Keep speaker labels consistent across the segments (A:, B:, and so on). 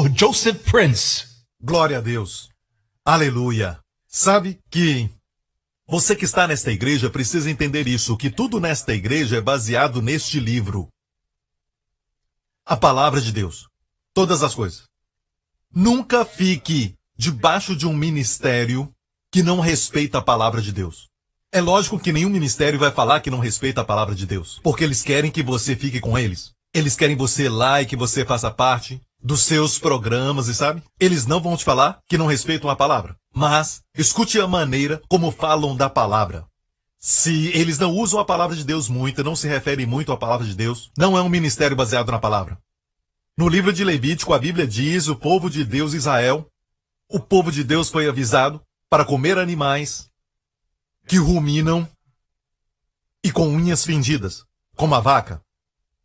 A: Pastor Joseph Prince.
B: Glória a Deus. Aleluia. Sabe que você que está nesta igreja precisa entender isso, que tudo nesta igreja é baseado neste livro. A palavra de Deus. Todas as coisas. Nunca fique debaixo de um ministério que não respeita a palavra de Deus. É lógico que nenhum ministério vai falar que não respeita a palavra de Deus, porque eles querem que você fique com eles. Eles querem você lá e que você faça parte dos seus programas, e sabe? Eles não vão te falar que não respeitam a palavra. Mas escute a maneira como falam da palavra. Se eles não usam a palavra de Deus muito, não se referem muito à palavra de Deus, não é um ministério baseado na palavra. No livro de Levítico, a Bíblia diz, o povo de Deus, Israel, o povo de Deus foi avisado para comer animais que ruminam e com unhas fendidas, como a vaca.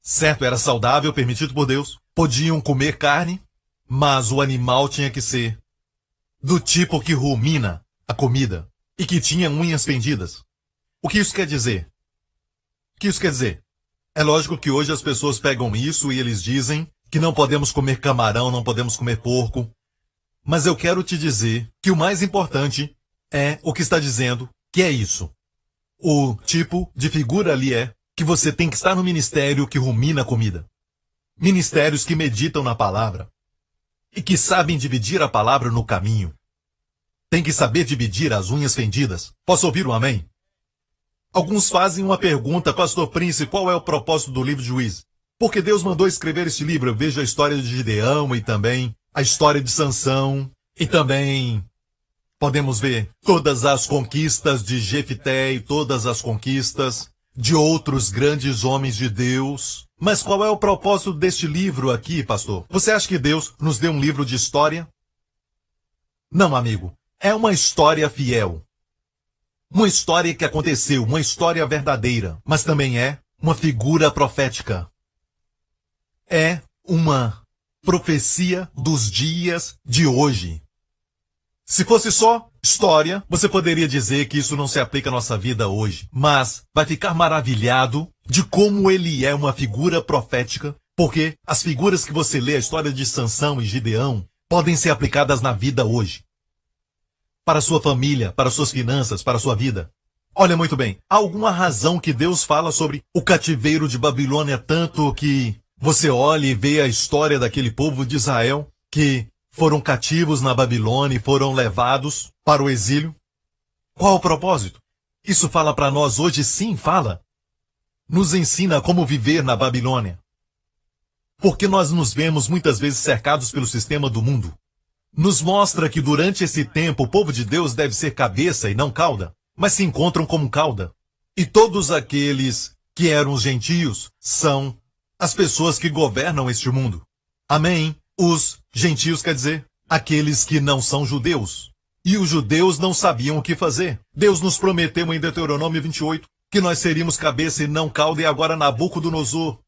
B: Certo, era saudável, permitido por Deus. Podiam comer carne, mas o animal tinha que ser do tipo que rumina a comida e que tinha unhas fendidas. O que isso quer dizer? O que isso quer dizer? É lógico que hoje as pessoas pegam isso e eles dizem que não podemos comer camarão, não podemos comer porco. Mas eu quero te dizer que o mais importante é o que está dizendo, que é isso. O tipo de figura ali é que você tem que estar no ministério que rumina a comida. Ministérios que meditam na palavra e que sabem dividir a palavra no caminho. Tem que saber dividir as unhas fendidas. Posso ouvir um amém? Alguns fazem uma pergunta, Pastor Prince, qual é o propósito do livro de Juízes? Porque Deus mandou escrever este livro. Eu vejo a história de Gideão e também a história de Sansão. E também podemos ver todas as conquistas de Jefté e todas as conquistas de outros grandes homens de Deus. Mas qual é o propósito deste livro aqui, pastor? Você acha que Deus nos deu um livro de história? Não, amigo. É uma história fiel. Uma história que aconteceu, uma história verdadeira, mas também é uma figura profética. É uma profecia dos dias de hoje. Se fosse só história, você poderia dizer que isso não se aplica à nossa vida hoje. Mas vai ficar maravilhado de como ele é uma figura profética, porque as figuras que você lê, a história de Sansão e Gideão, podem ser aplicadas na vida hoje. Para sua família, para suas finanças, para sua vida. Olha muito bem, há alguma razão que Deus fala sobre o cativeiro de Babilônia tanto que você olha e vê a história daquele povo de Israel que foram cativos na Babilônia e foram levados para o exílio? Qual o propósito? Isso fala para nós hoje? Sim, fala. Nos ensina como viver na Babilônia. Porque nós nos vemos muitas vezes cercados pelo sistema do mundo. Nos mostra que durante esse tempo o povo de Deus deve ser cabeça e não cauda, mas se encontram como cauda. E todos aqueles que eram os gentios são as pessoas que governam este mundo. Amém? Os gentios quer dizer aqueles que não são judeus. E os judeus não sabiam o que fazer. Deus nos prometeu em Deuteronômio 28 que nós seríamos cabeça e não cauda, e agora Nabucodonosor,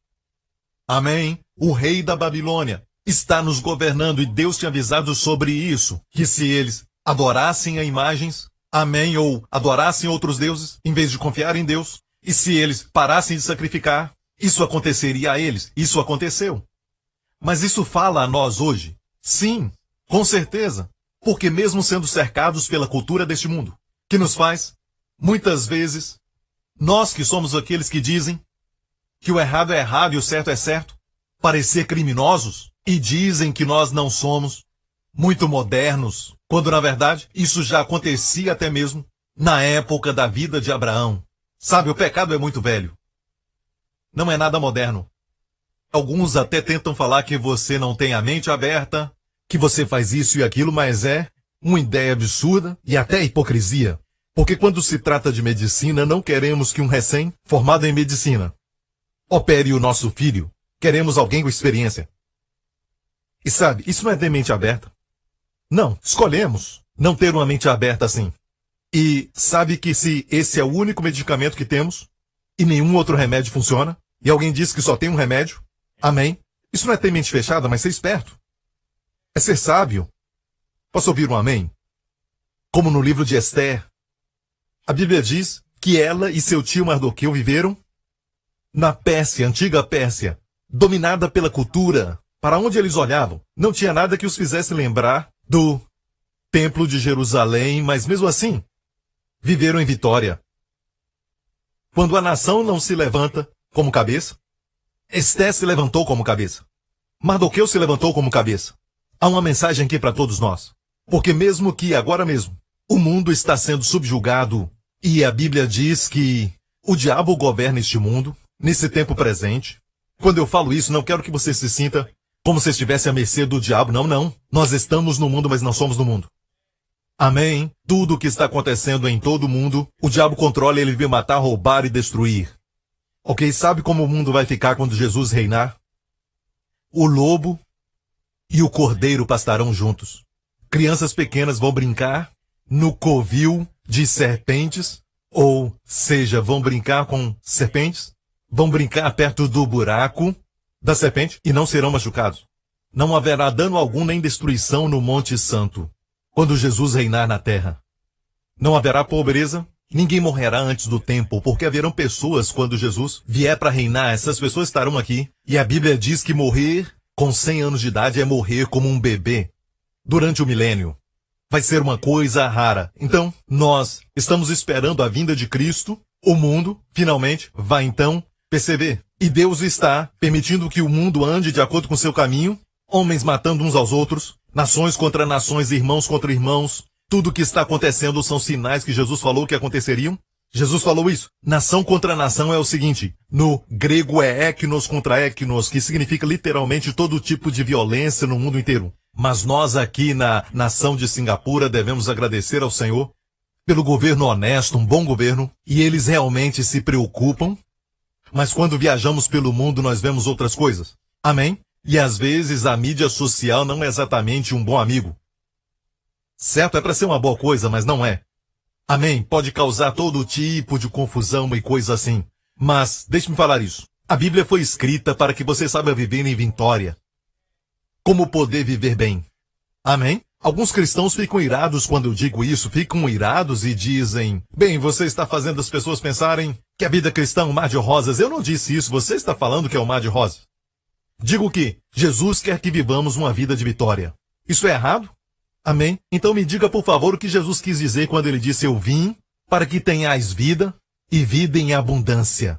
B: amém, o rei da Babilônia, está nos governando, e Deus tinha avisado sobre isso, que se eles adorassem a imagens, amém, ou adorassem outros deuses, em vez de confiar em Deus, e se eles parassem de sacrificar, isso aconteceria a eles. Isso aconteceu. Mas isso fala a nós hoje? Sim, com certeza. Porque mesmo sendo cercados pela cultura deste mundo, que nos faz, muitas vezes, nós que somos aqueles que dizem que o errado é errado e o certo é certo, parecer criminosos, e dizem que nós não somos muito modernos, quando na verdade isso já acontecia até mesmo na época da vida de Abraão. Sabe, o pecado é muito velho. Não é nada moderno. Alguns até tentam falar que você não tem a mente aberta, que você faz isso e aquilo, mas é uma ideia absurda e até hipocrisia. Porque quando se trata de medicina, não queremos que um recém-formado em medicina opere o nosso filho. Queremos alguém com experiência. E sabe, isso não é de mente aberta. Não, escolhemos não ter uma mente aberta assim. E sabe que se esse é o único medicamento que temos, e nenhum outro remédio funciona, e alguém diz que só tem um remédio, amém? Isso não é ter mente fechada, mas ser esperto. É ser sábio. Posso ouvir um amém? Como no livro de Esther, a Bíblia diz que ela e seu tio Mardoqueu viveram na Pérsia, antiga Pérsia, dominada pela cultura Para onde eles olhavam, não tinha nada que os fizesse lembrar do Templo de Jerusalém, mas mesmo assim, viveram em vitória. Quando a nação não se levanta como cabeça, Esté se levantou como cabeça. Mardoqueu se levantou como cabeça. Há uma mensagem aqui para todos nós. Porque mesmo que agora mesmo o mundo está sendo subjugado e a Bíblia diz que o diabo governa este mundo, nesse tempo presente. Quando eu falo isso, não quero que você se sinta como se estivesse à mercê do diabo. Não, não. Nós estamos no mundo, mas não somos do mundo. Amém? Tudo o que está acontecendo em todo o mundo, o diabo controla, ele veio matar, roubar e destruir. Ok, sabe como o mundo vai ficar quando Jesus reinar? O lobo e o cordeiro pastarão juntos. Crianças pequenas vão brincar no covil de serpentes, ou seja, vão brincar com serpentes, vão brincar perto do buraco da serpente e não serão machucados. Não haverá dano algum nem destruição no Monte Santo, quando Jesus reinar na terra. Não haverá pobreza, ninguém morrerá antes do tempo, porque haverão pessoas quando Jesus vier para reinar, essas pessoas estarão aqui, e a Bíblia diz que morrer com 100 anos de idade é morrer como um bebê durante o milênio. Vai ser uma coisa rara. Então, nós estamos esperando a vinda de Cristo, o mundo, finalmente, vai então perceber. E Deus está permitindo que o mundo ande de acordo com seu caminho, homens matando uns aos outros, nações contra nações, irmãos contra irmãos. Tudo o que está acontecendo são sinais que Jesus falou que aconteceriam. Jesus falou isso. Nação contra nação é o seguinte, no grego é eknos contra eknos, que significa literalmente todo tipo de violência no mundo inteiro. Mas nós aqui na nação de Singapura devemos agradecer ao Senhor pelo governo honesto, um bom governo, e eles realmente se preocupam. Mas quando viajamos pelo mundo nós vemos outras coisas. Amém? E às vezes a mídia social não é exatamente um bom amigo. Certo, é para ser uma boa coisa, mas não é. Amém? Pode causar todo tipo de confusão e coisa assim. Mas, deixe-me falar isso. A Bíblia foi escrita para que você saiba viver em vitória. Como poder viver bem. Amém? Alguns cristãos ficam irados quando eu digo isso, ficam irados e dizem, bem, você está fazendo as pessoas pensarem que a vida cristã é um mar de rosas. Eu não disse isso, você está falando que é um mar de rosas. Digo que Jesus quer que vivamos uma vida de vitória. Isso é errado? Amém? Então me diga, por favor, o que Jesus quis dizer quando ele disse, eu vim para que tenhais vida e vida em abundância.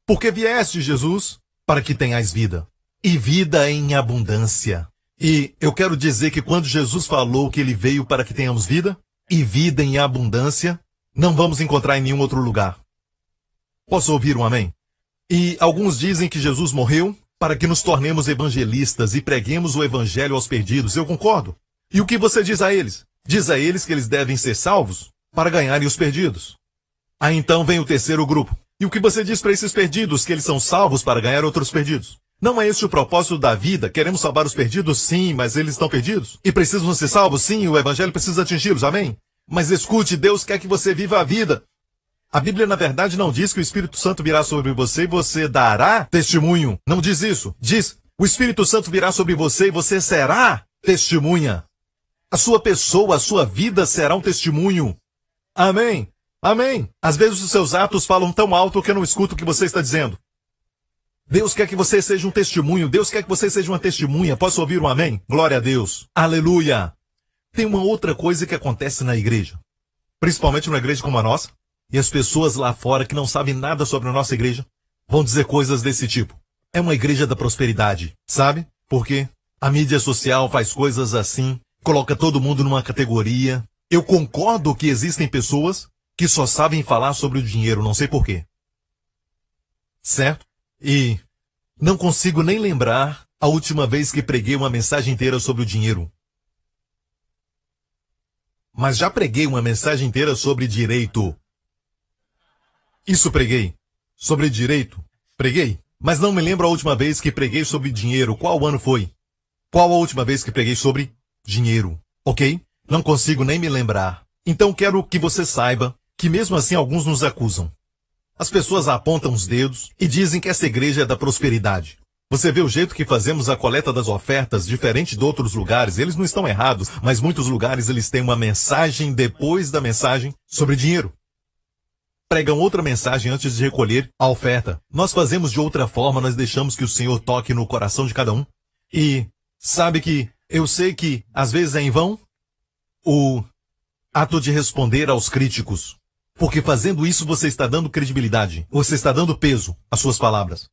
B: Porque vieste, Jesus, para que tenhais vida e vida em abundância. E eu quero dizer que quando Jesus falou que ele veio para que tenhamos vida e vida em abundância, não vamos encontrar em nenhum outro lugar. Posso ouvir um amém? E alguns dizem que Jesus morreu para que nos tornemos evangelistas e preguemos o evangelho aos perdidos. Eu concordo. E o que você diz a eles? Diz a eles que eles devem ser salvos para ganharem os perdidos. Aí então vem o terceiro grupo. E o que você diz para esses perdidos? Que eles são salvos para ganhar outros perdidos. Não é este o propósito da vida? Queremos salvar os perdidos? Sim, mas eles estão perdidos. E precisam ser salvos? Sim, o evangelho precisa atingi-los. Amém? Mas escute, Deus quer que você viva a vida. A Bíblia, na verdade, não diz que o Espírito Santo virá sobre você e você dará testemunho. Não diz isso. Diz, o Espírito Santo virá sobre você e você será testemunha. A sua pessoa, a sua vida será um testemunho. Amém? Amém? Às vezes os seus atos falam tão alto que eu não escuto o que você está dizendo. Deus quer que você seja um testemunho. Deus quer que você seja uma testemunha. Posso ouvir um amém? Glória a Deus. Aleluia. Tem uma outra coisa que acontece na igreja. Principalmente numa igreja como a nossa. E as pessoas lá fora que não sabem nada sobre a nossa igreja vão dizer coisas desse tipo. É uma igreja da prosperidade. Sabe? Porque a mídia social faz coisas assim. Coloca todo mundo numa categoria. Eu concordo que existem pessoas que só sabem falar sobre o dinheiro, não sei porquê. Certo? E não consigo nem lembrar a última vez que preguei uma mensagem inteira sobre o dinheiro. Mas já preguei uma mensagem inteira sobre direito. Isso preguei. Sobre direito. Preguei. Mas não me lembro a última vez que preguei sobre dinheiro. Qual ano foi? Qual a última vez que preguei sobre dinheiro? Ok? Não consigo nem me lembrar. Então quero que você saiba que mesmo assim alguns nos acusam. As pessoas apontam os dedos e dizem que essa igreja é da prosperidade. Você vê o jeito que fazemos a coleta das ofertas, diferente de outros lugares. Eles não estão errados, mas muitos lugares eles têm uma mensagem depois da mensagem sobre dinheiro. Pregam outra mensagem antes de recolher a oferta. Nós fazemos de outra forma, nós deixamos que o Senhor toque no coração de cada um. E sabe que eu sei que às vezes é em vão o ato de responder aos críticos. Porque fazendo isso você está dando credibilidade. Você está dando peso às suas palavras.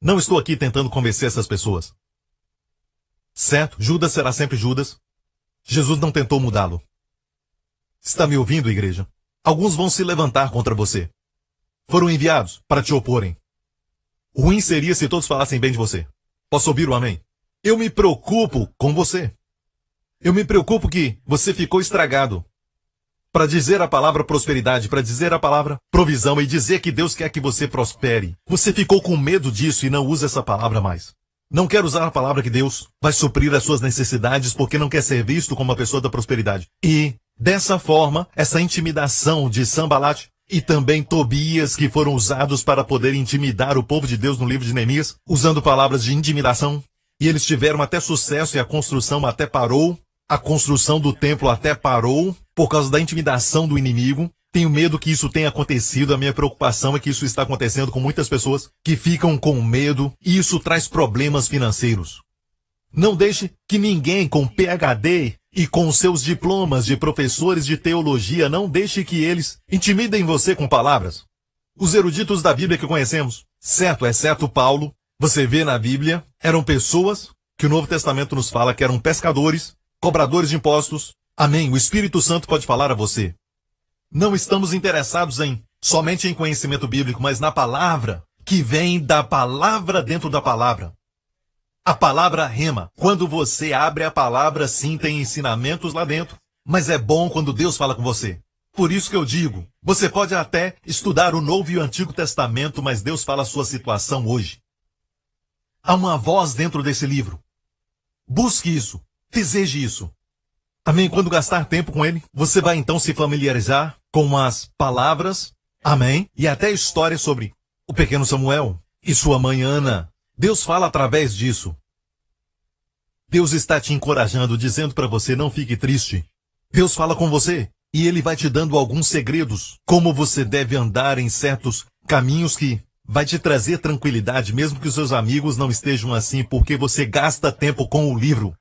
B: Não estou aqui tentando convencer essas pessoas. Certo? Judas será sempre Judas. Jesus não tentou mudá-lo. Está me ouvindo, igreja? Alguns vão se levantar contra você. Foram enviados para te oporem. Ruim seria se todos falassem bem de você. Posso ouvir o amém? Eu me preocupo com você. Eu me preocupo que você ficou estragado. Para dizer a palavra prosperidade, para dizer a palavra provisão e dizer que Deus quer que você prospere. Você ficou com medo disso e não usa essa palavra mais. Não quer usar a palavra que Deus vai suprir as suas necessidades porque não quer ser visto como uma pessoa da prosperidade. E, dessa forma, essa intimidação de Sanbalat e também Tobias, que foram usados para poder intimidar o povo de Deus no livro de Neemias, usando palavras de intimidação, e eles tiveram até sucesso e a construção até parou. A construção do templo até parou por causa da intimidação do inimigo. Tenho medo que isso tenha acontecido. A minha preocupação é que isso está acontecendo com muitas pessoas que ficam com medo e isso traz problemas financeiros. Não deixe que ninguém com PhD e com seus diplomas de professores de teologia, não deixe que eles intimidem você com palavras. Os eruditos da Bíblia que conhecemos, certo, exceto Paulo, você vê na Bíblia, eram pessoas que o Novo Testamento nos fala que eram pescadores, cobradores de impostos. Amém. O Espírito Santo pode falar a você. Não estamos interessados somente em conhecimento bíblico, mas na palavra, que vem da palavra dentro da palavra. A palavra rema. Quando você abre a palavra, sim, tem ensinamentos lá dentro. Mas é bom quando Deus fala com você. Por isso que eu digo, você pode até estudar o Novo e o Antigo Testamento, mas Deus fala a sua situação hoje. Há uma voz dentro desse livro. Busque isso. Deseje isso. Amém? Quando gastar tempo com ele, você vai então se familiarizar com as palavras, amém? E até histórias sobre o pequeno Samuel e sua mãe Ana. Deus fala através disso. Deus está te encorajando, dizendo para você, não fique triste. Deus fala com você e ele vai te dando alguns segredos, como você deve andar em certos caminhos que vai te trazer tranquilidade, mesmo que os seus amigos não estejam assim, porque você gasta tempo com o livro.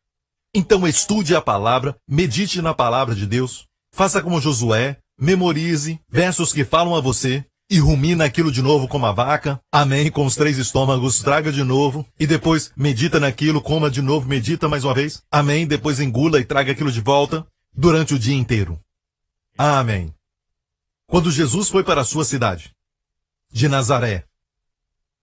B: Então estude a palavra, medite na palavra de Deus, faça como Josué, memorize versos que falam a você e rumina aquilo de novo como a vaca, amém, com os 3 estômagos, traga de novo e depois medita naquilo, coma de novo, medita mais uma vez, amém, depois engula e traga aquilo de volta durante o dia inteiro. Amém. Quando Jesus foi para a sua cidade de Nazaré,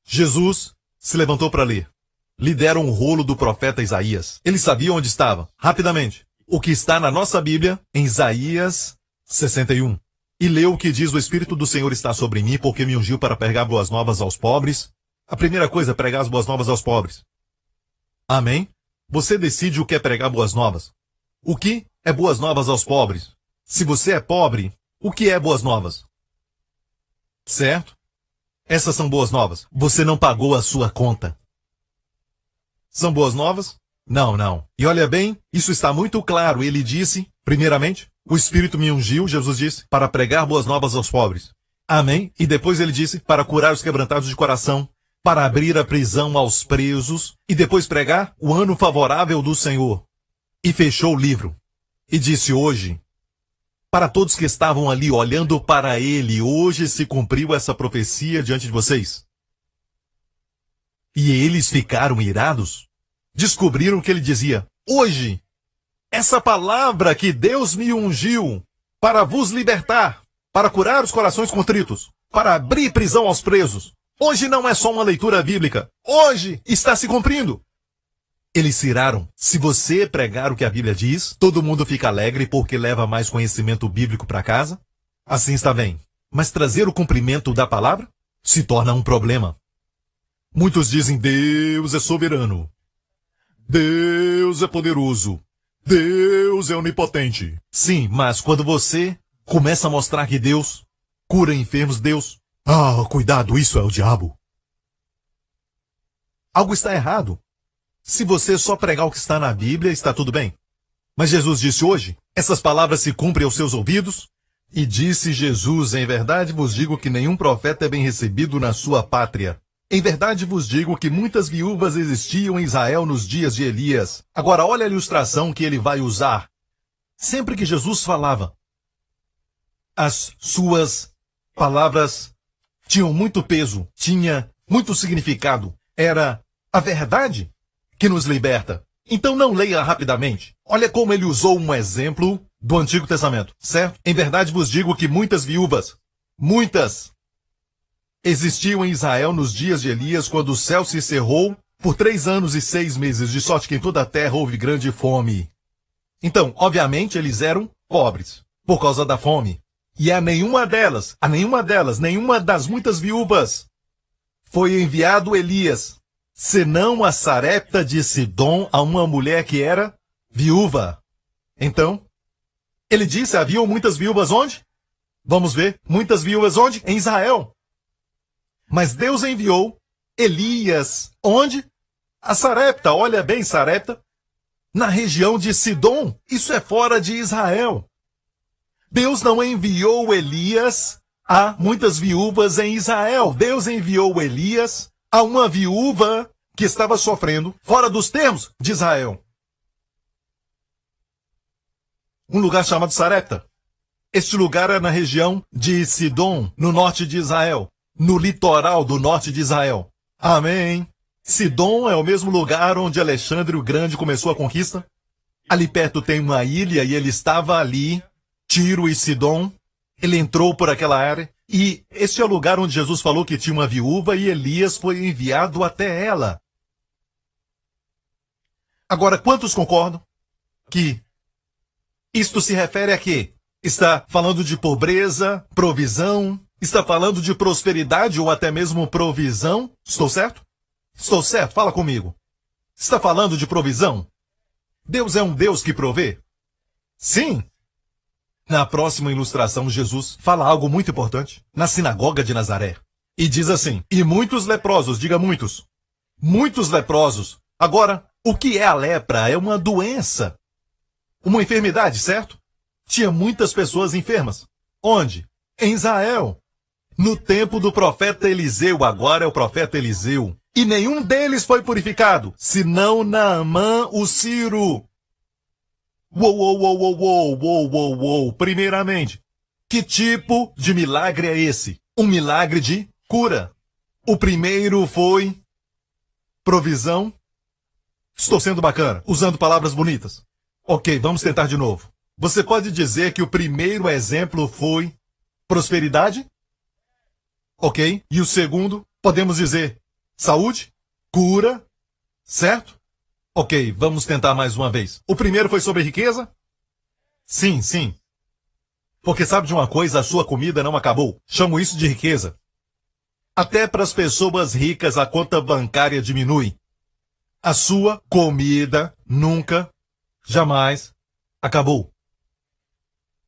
B: Jesus se levantou para ler. Lhe deram um rolo do profeta Isaías. Ele sabia onde estava. Rapidamente. O que está na nossa Bíblia, em Isaías 61. E leu o que diz: o Espírito do Senhor está sobre mim, porque me ungiu para pregar boas novas aos pobres. A primeira coisa é pregar as boas novas aos pobres. Amém? Você decide o que é pregar boas novas. O que é boas novas aos pobres? Se você é pobre, o que é boas novas? Certo? Essas são boas novas. Você não pagou a sua conta. São boas novas? Não, não. E olha bem, isso está muito claro. Ele disse, primeiramente, o Espírito me ungiu, Jesus disse, para pregar boas novas aos pobres. Amém? E depois ele disse, para curar os quebrantados de coração, para abrir a prisão aos presos, e depois pregar o ano favorável do Senhor. E fechou o livro. E disse hoje, para todos que estavam ali olhando para ele, hoje se cumpriu essa profecia diante de vocês. E eles ficaram irados. Descobriram que ele dizia, hoje, essa palavra que Deus me ungiu para vos libertar, para curar os corações contritos, para abrir prisão aos presos. Hoje não é só uma leitura bíblica. Hoje está se cumprindo. Eles se iraram. Se você pregar o que a Bíblia diz, todo mundo fica alegre porque leva mais conhecimento bíblico para casa. Assim está bem. Mas trazer o cumprimento da palavra se torna um problema. Muitos dizem, Deus é soberano. Deus é poderoso. Deus é onipotente. Sim, mas quando você começa a mostrar que Deus cura enfermos, Deus... cuidado, isso é o diabo. Algo está errado. Se você só pregar o que está na Bíblia, está tudo bem. Mas Jesus disse hoje, essas palavras se cumprem aos seus ouvidos? E disse Jesus, em verdade vos digo que nenhum profeta é bem recebido na sua pátria. Em verdade vos digo que muitas viúvas existiam em Israel nos dias de Elias. Agora olha a ilustração que ele vai usar. Sempre que Jesus falava, as suas palavras tinham muito peso, tinha muito significado. Era a verdade que nos liberta. Então não leia rapidamente. Olha como ele usou um exemplo do Antigo Testamento, certo? Em verdade vos digo que muitas viúvas, muitas, existiam em Israel nos dias de Elias, quando o céu se cerrou por 3 anos e 6 meses, de sorte que em toda a terra houve grande fome. Então, obviamente, eles eram pobres, por causa da fome. E a nenhuma das muitas viúvas, foi enviado Elias, senão a Sarepta de Sidom, a uma mulher que era viúva. Então, ele disse, haviam muitas viúvas onde? Vamos ver, muitas viúvas onde? Em Israel. Mas Deus enviou Elias, onde? A Sarepta, olha bem, Sarepta, na região de Sidom. Isso é fora de Israel. Deus não enviou Elias a muitas viúvas em Israel. Deus enviou Elias a uma viúva que estava sofrendo fora dos termos de Israel. Um lugar chamado Sarepta. Este lugar é na região de Sidom, no norte de Israel. No litoral do norte de Israel. Amém. Sidom é o mesmo lugar onde Alexandre o Grande começou a conquista. Ali perto tem uma ilha e ele estava ali, Tiro e Sidom. Ele entrou por aquela área e este é o lugar onde Jesus falou que tinha uma viúva e Elias foi enviado até ela. Agora, quantos concordam que isto se refere a quê? Está falando de pobreza, provisão, está falando de prosperidade ou até mesmo provisão? Estou certo? Estou certo, fala comigo. Está falando de provisão? Deus é um Deus que provê? Sim. Na próxima ilustração, Jesus fala algo muito importante na sinagoga de Nazaré. E diz assim, e muitos leprosos, diga muitos. Muitos leprosos. Agora, o que é a lepra? É uma doença. Uma enfermidade, certo? Tinha muitas pessoas enfermas. Onde? Em Israel. No tempo do profeta Eliseu, agora é o profeta Eliseu. E nenhum deles foi purificado, senão Naamã o Sírio. Uou. Primeiramente, que tipo de milagre é esse? Um milagre de cura. O primeiro foi provisão. Estou sendo bacana, usando palavras bonitas. Ok, vamos tentar de novo. Você pode dizer que o primeiro exemplo foi prosperidade? Ok. E o segundo, podemos dizer saúde, cura, certo? Ok, vamos tentar mais uma vez. O primeiro foi sobre riqueza? Sim. Porque sabe de uma coisa, a sua comida não acabou. Chamo isso de riqueza. Até para as pessoas ricas a conta bancária diminui. A sua comida nunca, jamais acabou.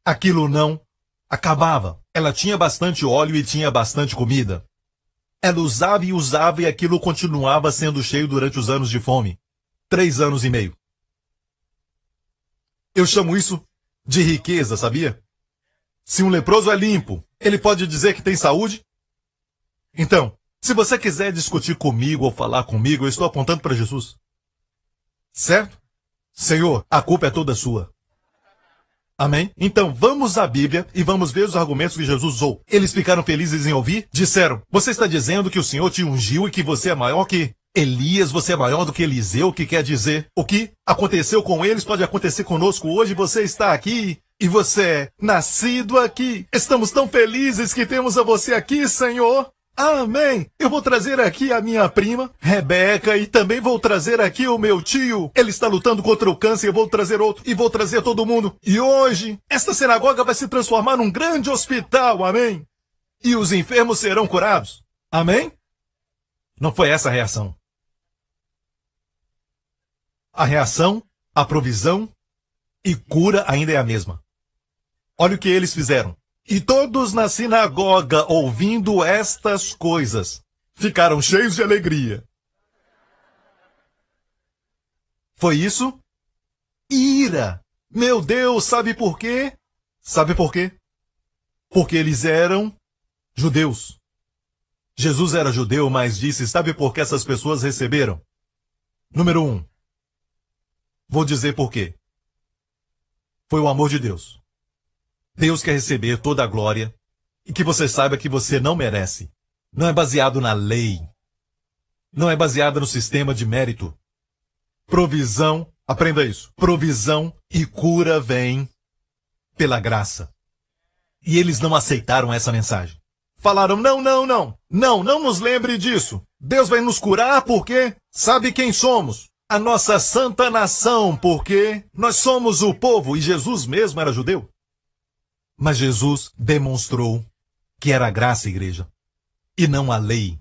B: Aquilo não acabava. Ela tinha bastante óleo e tinha bastante comida. Ela usava e aquilo continuava sendo cheio durante os anos de fome. 3 anos e meio. Eu chamo isso de riqueza, sabia? Se um leproso é limpo, ele pode dizer que tem saúde? Então, se você quiser discutir comigo ou falar comigo, eu estou apontando para Jesus. Certo? Senhor, a culpa é toda sua. Amém? Então, vamos à Bíblia e vamos ver os argumentos que Jesus usou. Eles ficaram felizes em ouvir? Disseram, você está dizendo que o Senhor te ungiu e que você é maior que Elias, você é maior do que Eliseu, que quer dizer, o que aconteceu com eles pode acontecer conosco hoje, você está aqui e você é nascido aqui. Estamos tão felizes que temos a você aqui, Senhor. Amém! Eu vou trazer aqui a minha prima, Rebeca, e também vou trazer aqui o meu tio. Ele está lutando contra o câncer, eu vou trazer outro, e vou trazer todo mundo. E hoje, esta sinagoga vai se transformar num grande hospital, amém? E os enfermos serão curados, amém? Não foi essa a reação. A reação, a provisão e cura ainda é a mesma. Olha o que eles fizeram. E todos na sinagoga, ouvindo estas coisas, ficaram cheios de alegria. Foi isso? Ira. Meu Deus, sabe por quê? Sabe por quê? Porque eles eram judeus. Jesus era judeu, mas disse, sabe por que essas pessoas receberam? Número 1. Vou dizer por quê. Foi o amor de Deus. Deus quer receber toda a glória e que você saiba que você não merece. Não é baseado na lei. Não é baseado no sistema de mérito. Provisão, aprenda isso. Provisão e cura vêm pela graça. E eles não aceitaram essa mensagem. Falaram, não nos lembre disso. Deus vai nos curar porque sabe quem somos. A nossa santa nação, porque nós somos o povo e Jesus mesmo era judeu. Mas Jesus demonstrou que era a graça, igreja, e não a lei.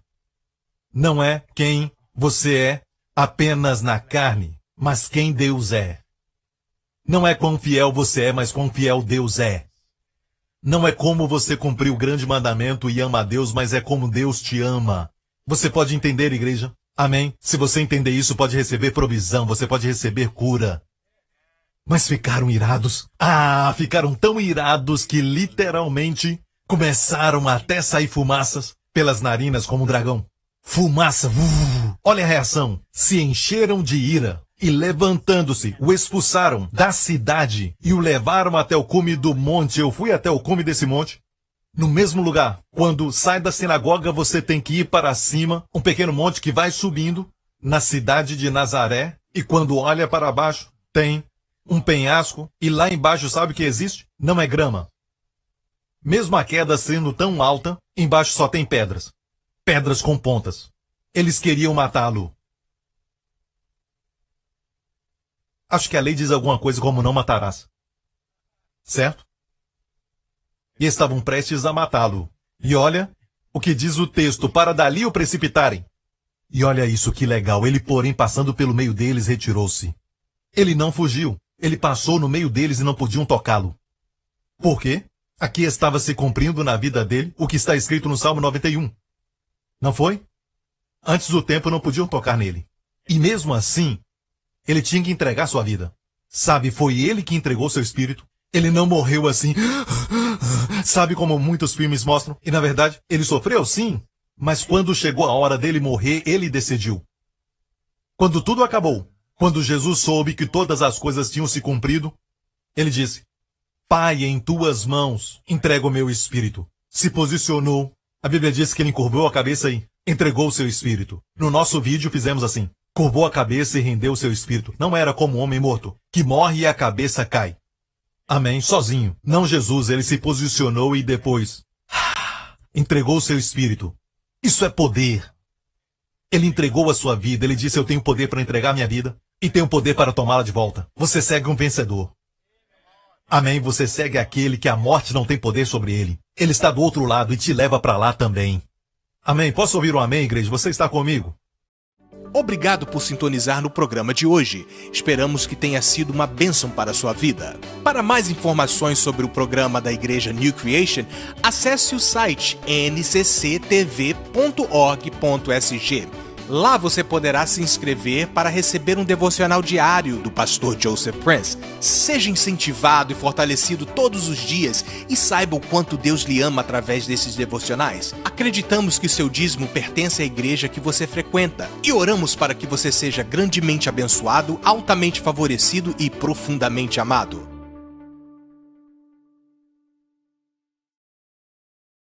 B: Não é quem você é apenas na carne, mas quem Deus é. Não é quão fiel você é, mas quão fiel Deus é. Não é como você cumpriu o grande mandamento e ama a Deus, mas é como Deus te ama. Você pode entender, igreja? Amém? Se você entender isso, pode receber provisão, você pode receber cura. Mas ficaram irados. Ficaram tão irados que literalmente começaram a até sair fumaças pelas narinas como um dragão. Fumaça. Olha a reação. Se encheram de ira. E levantando-se, o expulsaram da cidade e o levaram até o cume do monte. Eu fui até o cume desse monte. No mesmo lugar, quando sai da sinagoga, você tem que ir para cima, um pequeno monte que vai subindo na cidade de Nazaré. E quando olha para baixo, tem um penhasco. E lá embaixo, sabe o que existe? Não é grama. Mesmo a queda sendo tão alta, embaixo só tem pedras. Pedras com pontas. Eles queriam matá-lo. Acho que a lei diz alguma coisa como não matarás. Certo? E estavam prestes a matá-lo. E olha o que diz o texto, para dali o precipitarem. E olha isso, que legal. Ele, porém, passando pelo meio deles, retirou-se. Ele não fugiu. Ele passou no meio deles e não podiam tocá-lo. Por quê? Aqui estava se cumprindo na vida dele o que está escrito no Salmo 91. Não foi? Antes do tempo não podiam tocar nele. E mesmo assim, ele tinha que entregar sua vida. Sabe, foi ele que entregou seu espírito. Ele não morreu assim. Sabe como muitos filmes mostram? E na verdade, ele sofreu sim. Mas quando chegou a hora dele morrer, ele decidiu. Quando tudo acabou, quando Jesus soube que todas as coisas tinham se cumprido, ele disse, Pai, em tuas mãos entrego o meu espírito. Se posicionou. A Bíblia diz que ele encurvou a cabeça e entregou o seu espírito. No nosso vídeo fizemos assim. Curvou a cabeça e rendeu o seu espírito. Não era como um homem morto, que morre e a cabeça cai. Amém, sozinho. Não Jesus, ele se posicionou e depois entregou o seu espírito. Isso é poder. Ele entregou a sua vida, ele disse, eu tenho poder para entregar minha vida e tenho poder para tomá-la de volta. Você segue um vencedor. Amém, você segue aquele que a morte não tem poder sobre ele. Ele está do outro lado e te leva para lá também. Amém, posso ouvir um amém, igreja? Você está comigo?
A: Obrigado por sintonizar no programa de hoje. Esperamos que tenha sido uma bênção para a sua vida. Para mais informações sobre o programa da Igreja New Creation, acesse o site ncctv.org.sg. Lá você poderá se inscrever para receber um devocional diário do pastor Joseph Prince. Seja incentivado e fortalecido todos os dias e saiba o quanto Deus lhe ama através desses devocionais. Acreditamos que seu dízimo pertence à igreja que você frequenta e oramos para que você seja grandemente abençoado, altamente favorecido e profundamente amado.